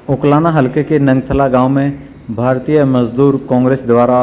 उकलाना हलके के नंगथला गांव में भारतीय मजदूर कांग्रेस द्वारा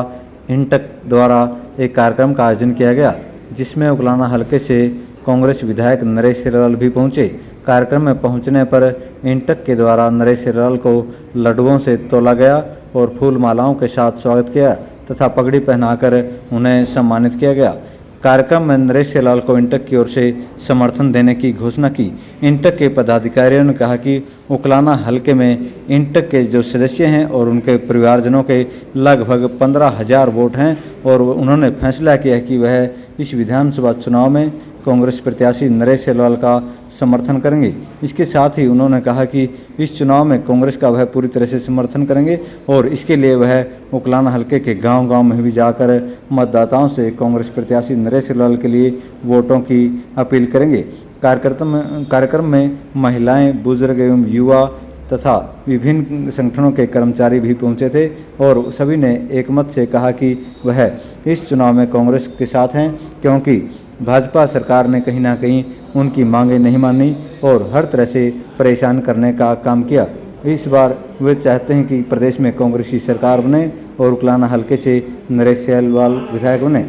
इंटक द्वारा एक कार्यक्रम का आयोजन किया गया, जिसमें उकलाना हलके से कांग्रेस विधायक नरेश सिरल भी पहुंचे। कार्यक्रम में पहुंचने पर इंटक के द्वारा नरेश सिरल को लड्डुओं से तोला गया और फूल मालाओं के साथ स्वागत किया तथा पगड़ी पहनाकर उन्हें सम्मानित किया गया। कार्यक्रम में नरेश सिरल को इंटक की ओर से समर्थन देने की घोषणा की। इंटक के पदाधिकारियों ने कहा कि उकलाना हलके में इंटक के जो सदस्य हैं और उनके परिवारजनों के लगभग 15,000 वोट हैं और उन्होंने फैसला किया कि वह इस विधानसभा चुनाव में कांग्रेस प्रत्याशी नरेश सिरल का समर्थन करेंगे। इसके साथ ही उन्होंने कहा कि इस चुनाव में कांग्रेस का वह पूरी तरह से समर्थन करेंगे और इसके लिए वह उकलाना हलके के गांव-गांव में भी जाकर मतदाताओं से कांग्रेस प्रत्याशी नरेश सिरल के लिए वोटों की अपील करेंगे। कार्यक्रम में महिलाएं, बुजुर्ग एवं युवा तथा विभिन्न संगठनों के कर्मचारी भी पहुंचे थे और सभी ने एकमत से कहा कि वह इस चुनाव में कांग्रेस के साथ हैं, क्योंकि भाजपा सरकार ने कहीं ना कहीं उनकी मांगें नहीं मानी और हर तरह से परेशान करने का काम किया। इस बार वे चाहते हैं कि प्रदेश में कांग्रेस की सरकार बने और उकलाना हलके से नरेश सेलवाल विधायक बने।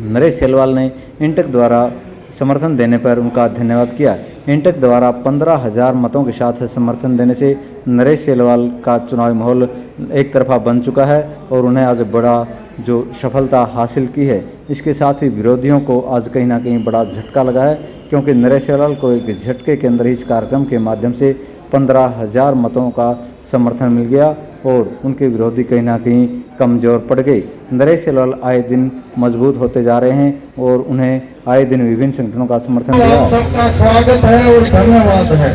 नरेश सेलवाल ने इंटक द्वारा समर्थन देने पर उनका धन्यवाद किया। इंटक द्वारा 15,000 मतों के साथ समर्थन देने से नरेश सेलवाल का चुनावी माहौल एक तरफा बन चुका है और उन्हें आज बड़ा जो सफलता हासिल की है। इसके साथ ही विरोधियों को आज कहीं ना कहीं बड़ा झटका लगा है, क्योंकि नरेश सेलवाल को एक झटके के अंदर ही इस कार्यक्रम के माध्यम से 15,000 मतों का समर्थन मिल गया और उनके विरोधी कहीं ना कहीं कमज़ोर पड़ गए। नरेश सेलवाल आए दिन मजबूत होते जा रहे हैं और उन्हें आए दिन विभिन्न संगठनों का समर्थन मिला। सबका स्वागत है और धन्यवाद है।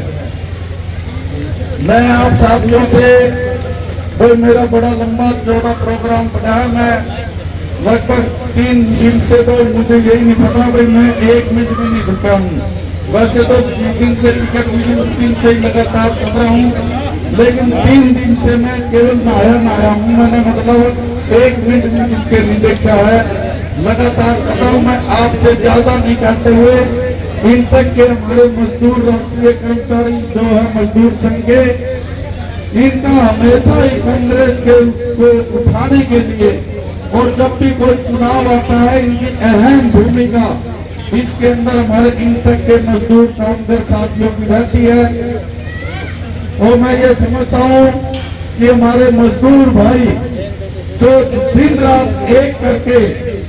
मैं आप साथियों से कोई मेरा बड़ा लंबा चौड़ा प्रोग्राम बना है। मैं लगभग 3 दिन से तो मुझे यही नहीं पता भाई मैं 1 मिनट भी नहीं रुका हूँ। वैसे तो जिस दिन से टिकट मिली उस दिन से ही लगातार कर रहा हूँ, लेकिन 3 दिन से मैं केवल नहाया हूँ। मैंने मतलब 1 मिनट भी रुक के नहीं देखा है, लगातार कर रहा हूँ। मैं आपसे ज्यादा नहीं कहते हुए इंटक के हमारे मजदूर राष्ट्रीय कर्मचारी जो है मजदूर संघ के, इनका हमेशा ही कांग्रेस के को उठाने के लिए और जब भी कोई चुनाव आता है इनकी अहम भूमिका इसके अंदर हमारे इंटक के मजदूर कामगार साथियों की रहती है। और मैं ये समझता हूँ कि हमारे मजदूर भाई जो दिन रात एक करके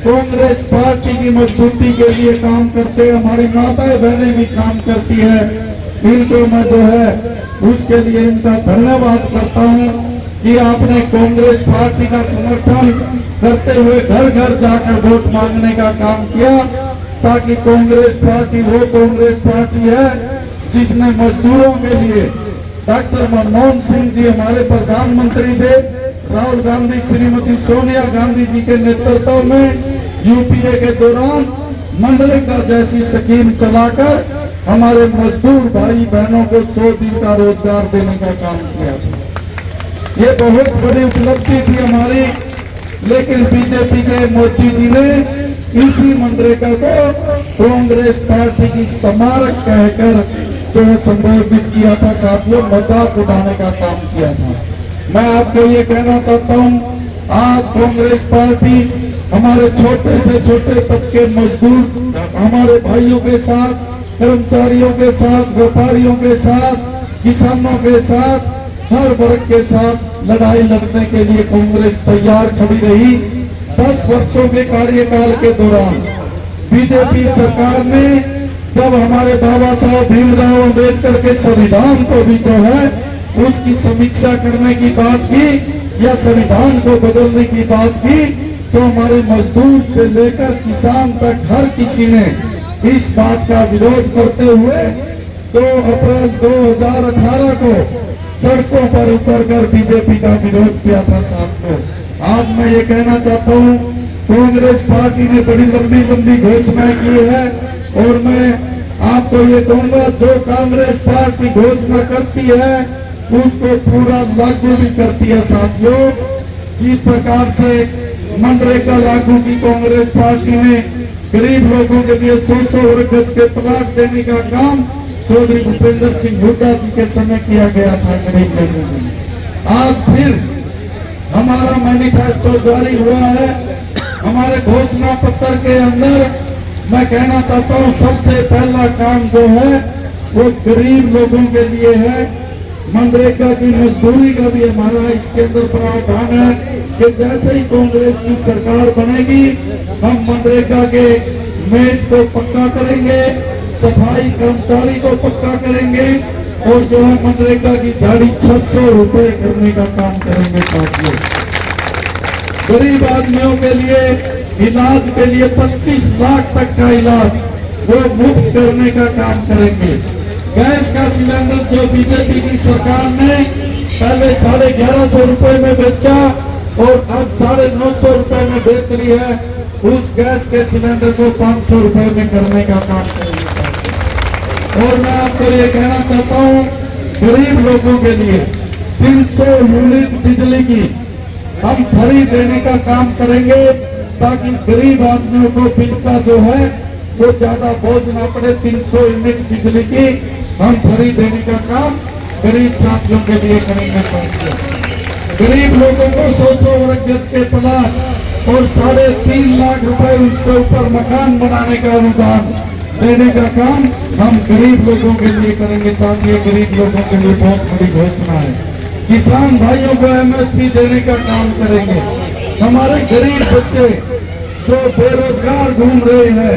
कांग्रेस पार्टी की मजबूती के लिए काम करते हैं, हमारी माताएं बहनें भी काम करती है, इनको मैं जो है उसके लिए इनका धन्यवाद करता हूं कि आपने कांग्रेस पार्टी का समर्थन करते हुए घर घर जाकर वोट मांगने का काम किया, ताकि कांग्रेस पार्टी वो कांग्रेस पार्टी है जिसने मजदूरों के लिए डॉक्टर मनमोहन सिंह जी हमारे प्रधानमंत्री थे, राहुल गांधी श्रीमती सोनिया गांधी जी के नेतृत्व में यूपीए के दौरान मनरेगा जैसी स्कीम चलाकर हमारे मजदूर भाई बहनों को 100 दिन का रोजगार देने का काम किया था। ये बहुत बड़ी उपलब्धि थी हमारी, लेकिन बीजेपी के मोदी जी ने इसी मनरेगा को कांग्रेस पार्टी की स्मारक कहकर जो है संबोधित किया था, साथियों मजाक उड़ाने का काम किया था। मैं आपको ये कहना चाहता हूँ, आज कांग्रेस पार्टी हमारे छोटे से छोटे तबके मजदूर हमारे भाइयों के साथ, कर्मचारियों के साथ, व्यापारियों के साथ, किसानों के साथ, हर वर्ग के साथ लड़ाई लड़ने के लिए कांग्रेस तैयार खड़ी रही। 10 वर्षों के कार्यकाल के दौरान बीजेपी सरकार ने जब हमारे बाबा साहब भीमराव अम्बेडकर के संविधान को भी जो है उसकी समीक्षा करने की बात की या संविधान को बदलने की बात की, तो हमारे मजदूर से लेकर किसान तक हर किसी ने इस बात का विरोध करते हुए 2 अप्रैल 2018 को सड़कों पर उतरकर बीजेपी का विरोध किया था। साथियों, आज मैं ये कहना चाहता हूँ, कांग्रेस पार्टी ने बड़ी लंबी लंबी घोषणाएं की है और मैं आपको ये कहूँगा, जो कांग्रेस पार्टी घोषणा करती है उसको पूरा लागू भी करती है। साथियों, जिस प्रकार से मनरेगा लागू की कांग्रेस पार्टी ने गरीब लोगों के लिए 100 वर्ग गज के प्लाट देने का काम चौधरी भूपेंद्र सिंह हुड्डा जी के समय किया गया था गरीब लोगों के लिए। आज फिर हमारा मैनिफेस्टो जारी हुआ है। हमारे घोषणा पत्र के अंदर मैं कहना चाहता हूँ सबसे पहला काम जो है वो गरीब लोगों के लिए है। मनरेगा की मजदूरी का भी हमारा इसके अंदर प्रावधान है कि जैसे ही कांग्रेस की सरकार बनेगी हम मनरेगा के मेट को पक्का करेंगे, सफाई कर्मचारी को पक्का करेंगे और जो है मनरेगा की दिहाड़ी 600 रुपए करने का काम करेंगे साथियों। गरीब आदमियों के लिए इलाज के लिए 25 लाख तक का इलाज वो मुफ्त करने का काम करेंगे। गैस का सिलेंडर जो बीजेपी की सरकार ने पहले 1150 रुपए में बेचा और अब 950 रुपए में बेच रही है, उस गैस के सिलेंडर को 500 रुपए में करने का काम करेंगे। और मैं आपको ये कहना चाहता हूँ गरीब लोगों के लिए 300 यूनिट बिजली की हम फ्री देने का काम करेंगे ताकि गरीब आदमियों को बिल का जो है वो ज्यादा बोझ ना पड़े। 300 यूनिट बिजली की हम फ्री देने का काम गरीब साथियों के लिए करेंगे साथियों। गरीब लोगों को 100 वर्ग गज के प्लाट और 3.5 लाख रुपए उसके ऊपर मकान बनाने का अनुदान देने का काम हम गरीब लोगों के लिए करेंगे साथियों। गरीब लोगों के लिए बहुत बड़ी घोषणा है। किसान भाइयों को MSP देने का काम करेंगे। हमारे गरीब बच्चे जो बेरोजगार घूम रहे हैं,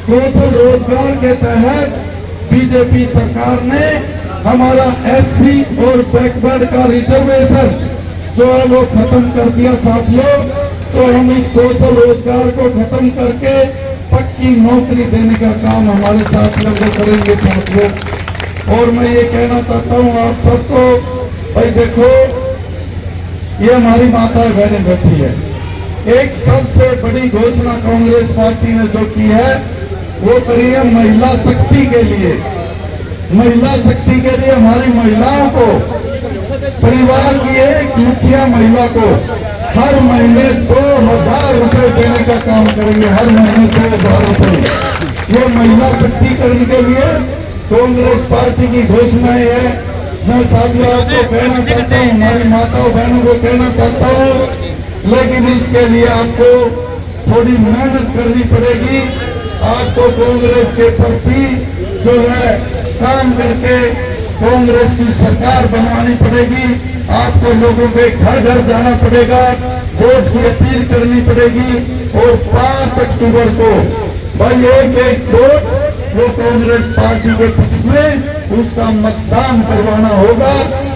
कौशल रोजगार के तहत बीजेपी सरकार ने हमारा SC और बैकवर्ड का रिजर्वेशन जो है वो खत्म कर दिया साथियों। तो हम इस कौशल रोजगार को खत्म करके पक्की नौकरी देने का काम हमारे साथियों को करेंगे साथियों। और मैं ये कहना चाहता हूँ आप सबको, भाई देखो ये हमारी माता बहनें बैठी है। एक सबसे बड़ी घोषणा कांग्रेस पार्टी ने जो की है वो करी है महिला शक्ति के लिए। महिला शक्ति के लिए हमारी महिलाओं को, परिवार की एक मुखिया महिला को हर महीने 2000 रुपए देने का काम करेंगे। हर महीने 2000 रुपए। ये महिला शक्तिकरण के लिए कांग्रेस पार्टी की घोषणा है। मैं साथियों आपको कहना चाहता हूँ, हमारी माताओं बहनों को कहना चाहता हूँ, लेकिन इसके लिए आपको थोड़ी मेहनत करनी पड़ेगी। आपको कांग्रेस के प्रति जो है काम करके कांग्रेस की सरकार बनवानी पड़ेगी। आपको लोगों के घर घर जाना पड़ेगा, वोट की अपील करनी पड़ेगी और 5 अक्टूबर को भाई एक वोट वो कांग्रेस पार्टी के पक्ष में उसका मतदान करवाना होगा।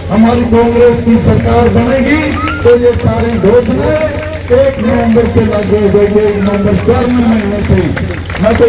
हमारी कांग्रेस की सरकार बनेगी तो ये सारी घोषणाएं 1 नवंबर से लागू हो गई। 1 नवंबर 12 महीने से मैं तो